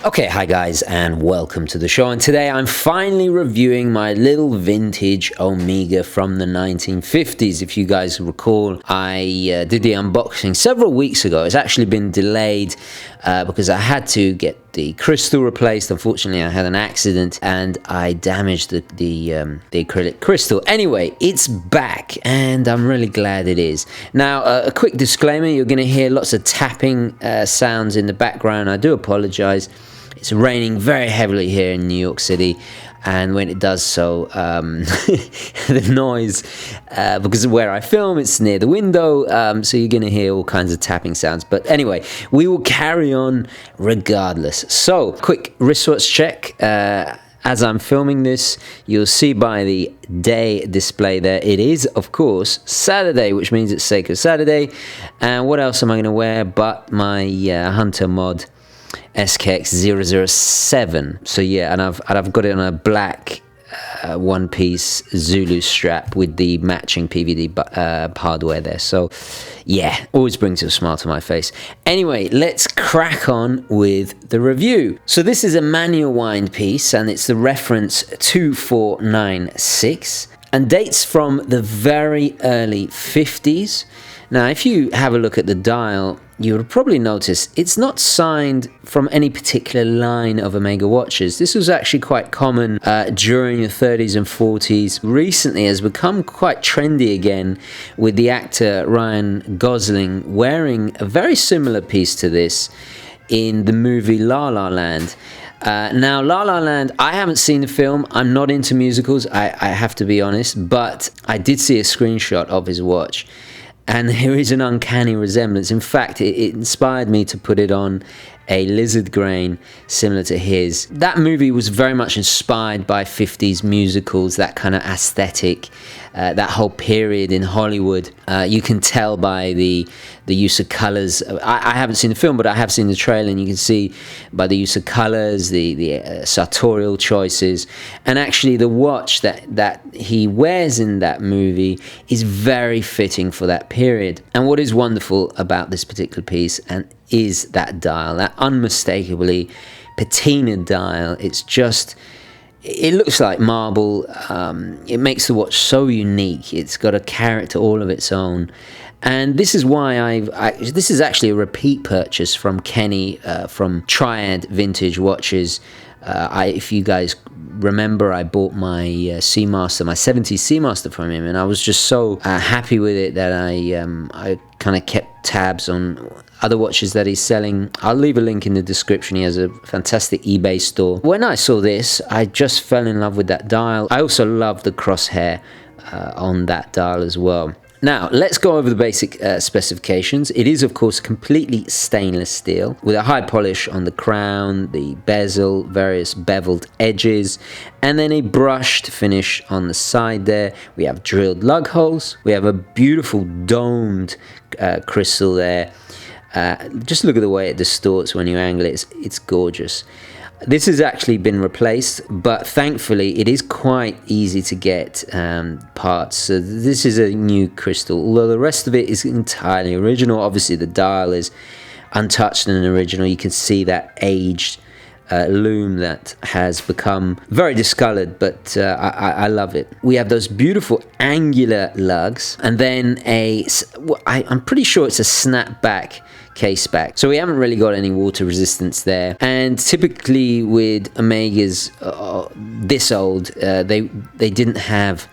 Okay, hi guys, and welcome to the show. And today I'm finally reviewing my little vintage Omega from the 1950s. If you guys recall, I did the unboxing several weeks ago. It's actually been delayed because I had to get the crystal replaced. Unfortunately, I had an accident and I damaged the acrylic crystal. Anyway, it's back and I'm really glad it is. Now, a quick disclaimer, you're going to hear lots of tapping sounds in the background. I do apologize. It's raining very heavily here in New York City, and when it does so, the noise, because of where I film, it's near the window, so you're going to hear all kinds of tapping sounds. But anyway, we will carry on regardless. So, quick wristwatch check. As I'm filming this, you'll see by the day display there, it is, of course, Saturday, which means it's Seiko Saturday. And what else am I going to wear but my Hunter Mod SKX007. So yeah, and I've got it on a black one-piece Zulu strap with the matching PVD hardware there. So yeah, always brings a smile to my face. Anyway, let's crack on with the review. So this is a manual wind piece, and it's the reference 2496 and dates from the very early 50s. Now, if you have a look at the dial, you'll probably notice it's not signed from any particular line of Omega watches. This was actually quite common during the 30s and 40s. Recently has become quite trendy again, with the actor Ryan Gosling wearing a very similar piece to this in the movie La La Land. Now, La La Land, I haven't seen the film. I'm not into musicals, I have to be honest, but I did see a screenshot of his watch. And there is an uncanny resemblance. In fact, it inspired me to put it on a lizard grain similar to his. That movie was very much inspired by 50s musicals, that kind of aesthetic, that whole period in Hollywood. You can tell by the use of colors. I haven't seen the film, but I have seen the trailer, and you can see by the use of colors, the sartorial choices, and actually the watch that he wears in that movie is very fitting for that period. And what is wonderful about this particular piece and is that dial, that unmistakably patina dial. It looks like marble. It makes the watch so unique. It's got a character all of its own. And this is why this is actually a repeat purchase from Kenny from Triad Vintage Watches. If you guys remember, I bought my Seamaster, my 70s Seamaster from him, and I was just so happy with it that I kind of kept tabs on other watches that he's selling. I'll leave a link in the description. He has a fantastic eBay store. When I saw this, I just fell in love with that dial. I also love the crosshair on that dial as well. Now, let's go over the basic specifications. It is, of course, completely stainless steel with a high polish on the crown, the bezel, various beveled edges, and then a brushed finish on the side there. We have drilled lug holes. We have a beautiful domed crystal there. Just look at the way it distorts when you angle it. It's gorgeous. This has actually been replaced, but thankfully it is quite easy to get parts. So this is a new crystal, although the rest of it is entirely original. Obviously the dial is untouched and original. You can see that aged loom that has become very discolored, but I love it. We have those beautiful angular lugs, and then I'm pretty sure it's a snapback case back, so we haven't really got any water resistance there. And typically with Omegas this old, they didn't have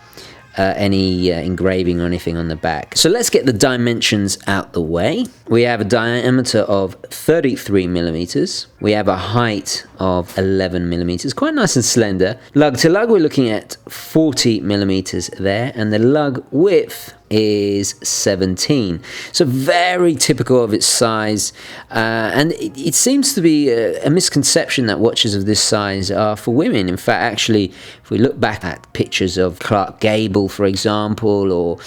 any engraving or anything on the back. So let's get the dimensions out the way. We have a diameter of 33 millimeters. We have a height of 11 millimeters, quite nice and slender. Lug to lug, we're looking at 40 millimeters there, and the lug width is 17, so very typical of its size, and it seems to be a misconception that watches of this size are for women. In fact, actually, if we look back at pictures of Clark Gable, for example,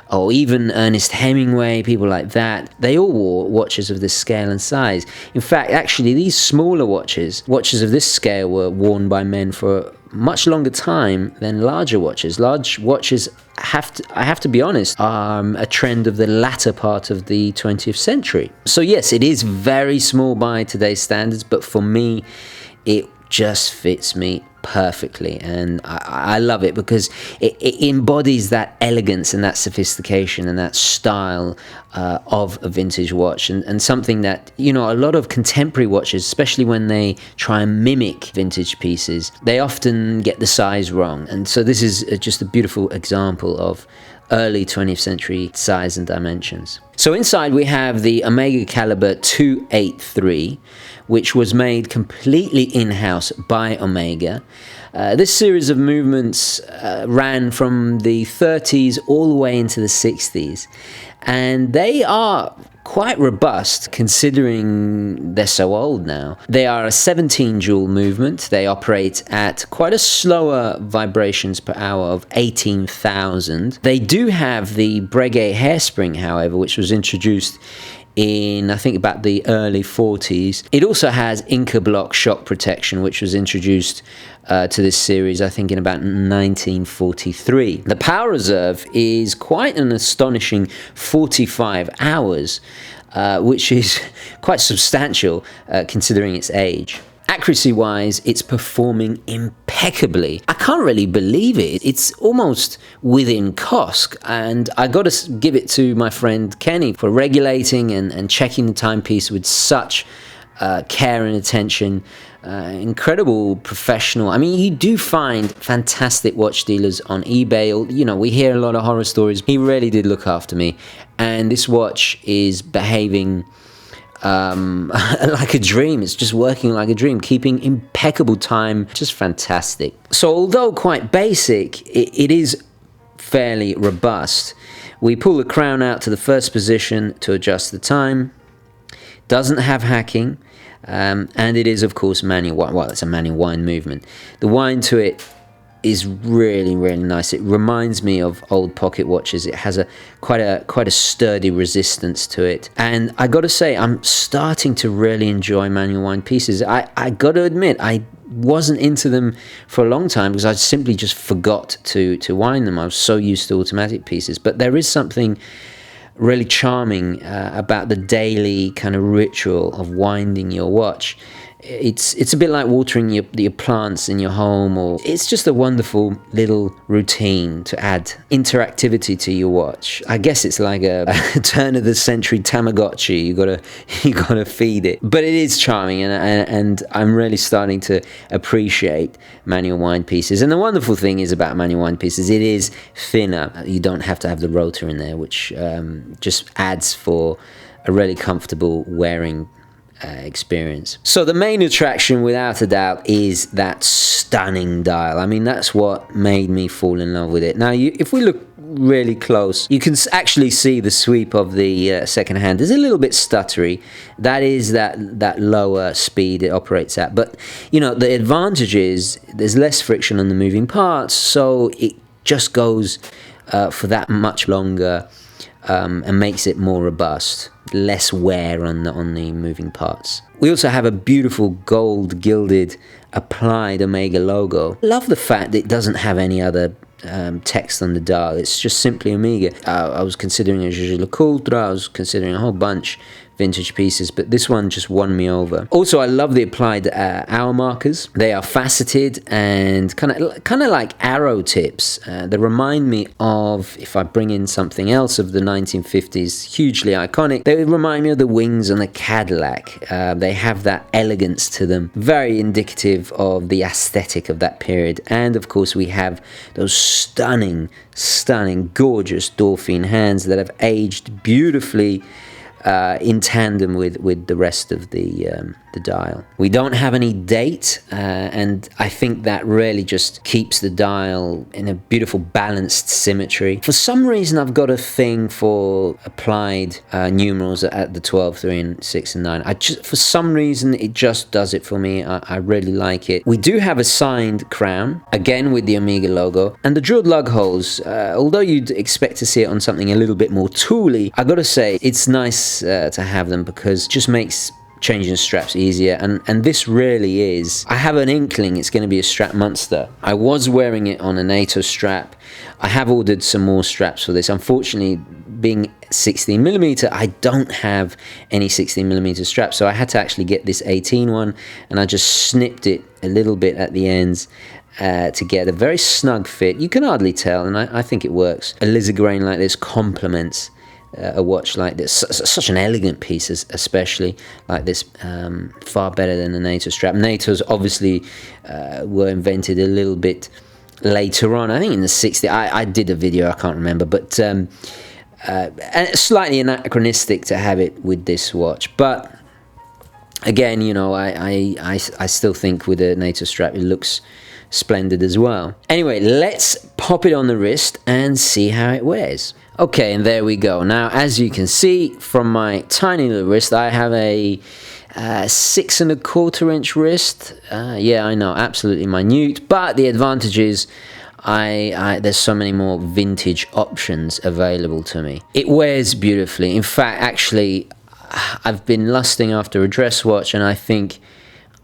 or even Ernest Hemingway, people like that, they all wore watches of this scale and size. In fact, actually, these smaller watches of this scale were worn by men for much longer time than larger watches. Large watches I have to be honest, are a trend of the latter part of the 20th century. So yes, it is very small by today's standards, but for me, it just fits me perfectly, and I love it because it embodies that elegance and that sophistication and that style of a vintage watch, and something that, you know, a lot of contemporary watches, especially when they try and mimic vintage pieces, they often get the size wrong. And so this is just a beautiful example of early 20th century size and dimensions. So inside we have the Omega Caliber 283, which was made completely in-house by Omega. This series of movements ran from the 30s all the way into the 60s, and they are quite robust considering they're so old now. They are a 17 jewel movement. They operate at quite a slower vibrations per hour of 18,000. They do have the Breguet hairspring, however, which was introduced in, I think, about the early 40s. It also has Inca block shock protection, which was introduced to this series, I think, in about 1943. The power reserve is quite an astonishing 45 hours, which is quite substantial considering its age. Accuracy-wise, it's performing impeccably. I can't really believe it. It's almost within COSC, and I got to give it to my friend Kenny for regulating and checking the timepiece with such care and attention. Incredible professional. I mean, you do find fantastic watch dealers on eBay. You know, we hear a lot of horror stories. He really did look after me, and this watch is behaving like a dream. It's just working like a dream, keeping impeccable time, just fantastic. So although quite basic, it is fairly robust. We pull the crown out to the first position to adjust the time. Doesn't have hacking, and it is, of course, manual. Well, it's a manual wind movement. The wind to it is really, really nice. It reminds me of old pocket watches. It has quite a sturdy resistance to it, and I got to say, I'm starting to really enjoy manual wind pieces. I got to admit, I wasn't into them for a long time because I simply just forgot to wind them. I was so used to automatic pieces, but there is something really charming about the daily kind of ritual of winding your watch. It's a bit like watering your plants in your home, or it's just a wonderful little routine to add interactivity to your watch. I guess it's like a turn of the century Tamagotchi. You gotta feed it, but it is charming, and I'm really starting to appreciate manual wind pieces. And the wonderful thing is about manual wind pieces, it is thinner. You don't have to have the rotor in there, which just adds for a really comfortable wearing experience. So the main attraction, without a doubt, is that stunning dial. I mean, that's what made me fall in love with it. Now, if we look really close, you can actually see the sweep of the second hand is a little bit stuttery. That is that lower speed it operates at. But, you know, the advantage is there's less friction on the moving parts, so it just goes for that much longer and makes it more robust. Less wear on the moving parts. We also have a beautiful gold gilded applied Omega logo. Love the fact that it doesn't have any other text on the dial. It's just simply Omega. I was considering a Jaeger LeCoultre, I was considering a whole bunch vintage pieces, but this one just won me over. Also, I love the applied hour markers. They are faceted and kind of like arrow tips. They remind me of, if I bring in something else of the 1950s, hugely iconic, they remind me of the wings on the Cadillac. They have that elegance to them, very indicative of the aesthetic of that period. And of course, we have those stunning, gorgeous Dolphin hands that have aged beautifully in tandem with the rest of the dial. We don't have any date, and I think that really just keeps the dial in a beautiful balanced symmetry. For some reason, I've got a thing for applied numerals at the 12, 3, and 6, and 9. For some reason, it just does it for me. I really like it. We do have a signed crown, again with the Omega logo, and the drilled lug holes, although you'd expect to see it on something a little bit more tooly, I gotta say, it's nice to have them because it just makes changing the straps easier, and this really is, I have an inkling it's going to be a strap monster. I was wearing it on a NATO strap. I have ordered some more straps for this. Unfortunately, being 16mm, I don't have any 16mm straps, so I had to actually get this 18 one, and I just snipped it a little bit at the ends to get a very snug fit. You can hardly tell, and I think it works. A lizard grain like this complements a watch like this, such an elegant piece, especially like this, far better than the NATO strap. NATOs obviously were invented a little bit later on, I think in the 60s. I did a video, I can't remember, but and it's slightly anachronistic to have it with this watch. But again, you know, I still think with a NATO strap it looks splendid as well. Anyway, let's pop it on the wrist and see how it wears. Okay, and there we go. Now, as you can see from my tiny little wrist, I have a 6 1/4 inch wrist. Yeah, I know, absolutely minute, but the advantage is there's so many more vintage options available to me. It wears beautifully. In fact, actually, I've been lusting after a dress watch, and I think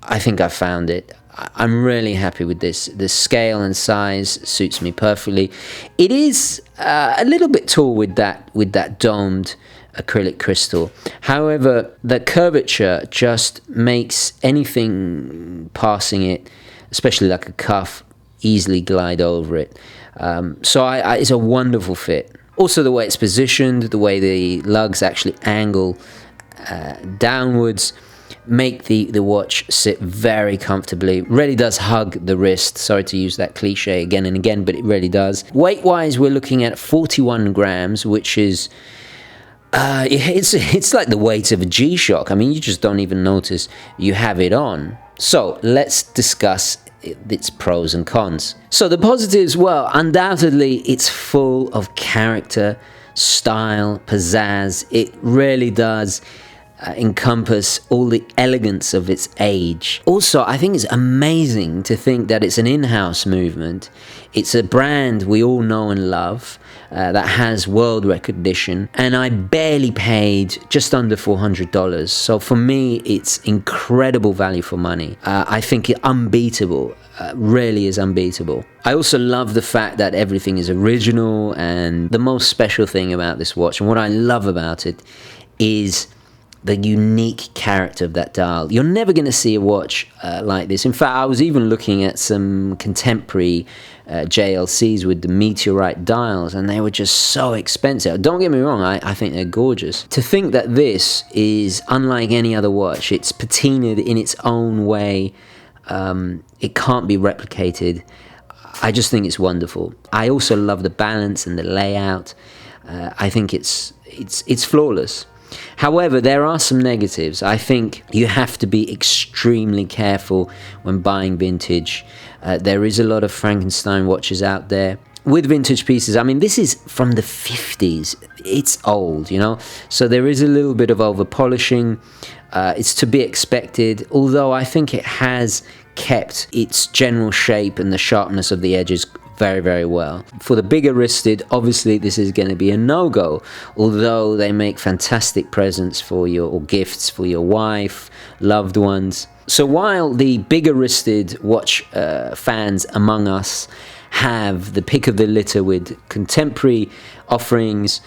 I found it. I'm really happy with this. The scale and size suits me perfectly. It is a little bit tall with that domed acrylic crystal. However, the curvature just makes anything passing it, especially like a cuff, easily glide over it. So it's a wonderful fit. Also, the way it's positioned, the way the lugs actually angle downwards, make the watch sit very comfortably. Really does hug the wrist. Sorry to use that cliche again and again, but it really does. Weight-wise, we're looking at 41 grams, which is it's like the weight of a G-Shock. I mean, you just don't even notice you have it on. So let's discuss its pros and cons. So the positives, well, undoubtedly it's full of character, style, pizzazz. It really does encompass all the elegance of its age. Also, I think it's amazing to think that it's an in-house movement. It's a brand we all know and love that has world recognition, and I barely paid just under $400. So for me, it's incredible value for money. I think it's unbeatable. Really is unbeatable. I also love the fact that everything is original, and the most special thing about this watch, and what I love about it, is the unique character of that dial. You're never going to see a watch like this. In fact, I was even looking at some contemporary JLCs with the meteorite dials, and they were just so expensive. Don't get me wrong, I think they're gorgeous. To think that this is unlike any other watch, it's patinaed in its own way, it can't be replicated. I just think it's wonderful. I also love the balance and the layout. I think it's flawless. However, there are some negatives. I think you have to be extremely careful when buying vintage. There is a lot of Frankenstein watches out there with vintage pieces. I mean, this is from the 50s. It's old, you know, so there is a little bit of over polishing. It's to be expected, although I think it has kept its general shape and the sharpness of the edges very, very well. For the bigger wristed, obviously this is going to be a no-go, although they make fantastic presents for your, or gifts for your wife, loved ones. So while the bigger wristed watch fans among us have the pick of the litter with contemporary offerings,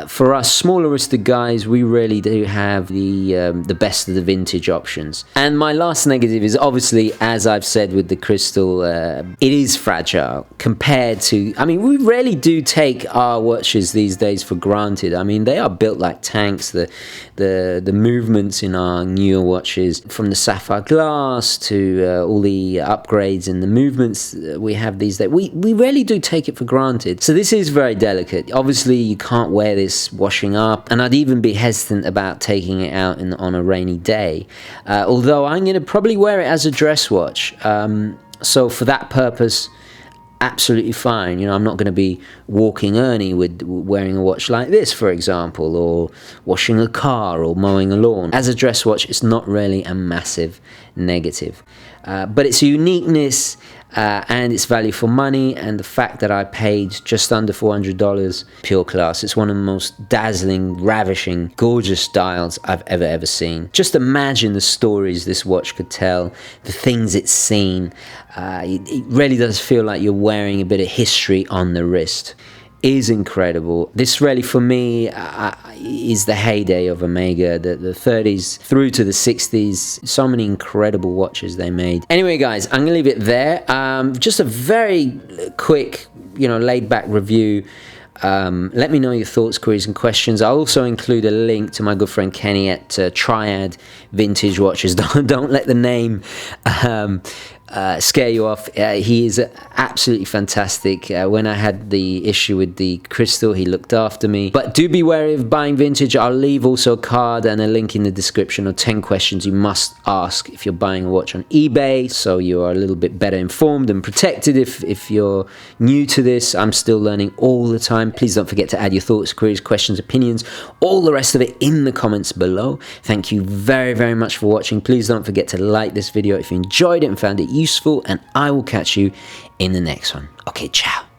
for us smaller wristed guys, we really do have the best of the vintage options. And my last negative is obviously, as I've said with the crystal, it is fragile compared to, I mean, we really do take our watches these days for granted. I mean, they are built like tanks. The movements in our newer watches, from the sapphire glass to all the upgrades and the movements we have these days, we really do take it for granted. So this is very delicate. Obviously, you can't wear this washing up, and I'd even be hesitant about taking it out on a rainy day, although I'm going to probably wear it as a dress watch, so for that purpose, absolutely fine. You know, I'm not going to be walking Ernie with wearing a watch like this, for example, or washing a car or mowing a lawn. As a dress watch, it's not really a massive negative, but its uniqueness and its value for money, and the fact that I paid just under $400, pure class. It's one of the most dazzling, ravishing, gorgeous dials I've ever seen. Just imagine the stories this watch could tell, the things it's seen. It really does feel like you're wearing a bit of history on the wrist. Is incredible. This really, for me, is the heyday of Omega, the 30s through to the 60s. So many incredible watches they made. Anyway, guys, I'm gonna leave it there. Just a very quick, laid back review. Let me know your thoughts, queries, and questions. I'll also include a link to my good friend Kenny at Triad Vintage Watches. Don't let the name scare you off. He is absolutely fantastic. When I had the issue with the crystal, he looked after me. But do be wary of buying vintage. I'll leave also a card and a link in the description of 10 questions you must ask if you're buying a watch on eBay, so you are a little bit better informed and protected. If you're new to this, I'm still learning all the time. Please don't forget to add your thoughts, queries, questions, opinions, all the rest of it in the comments below. Thank you very much for watching. Please don't forget to like this video if you enjoyed it and found it useful, and I will catch you in the next one. Okay, ciao.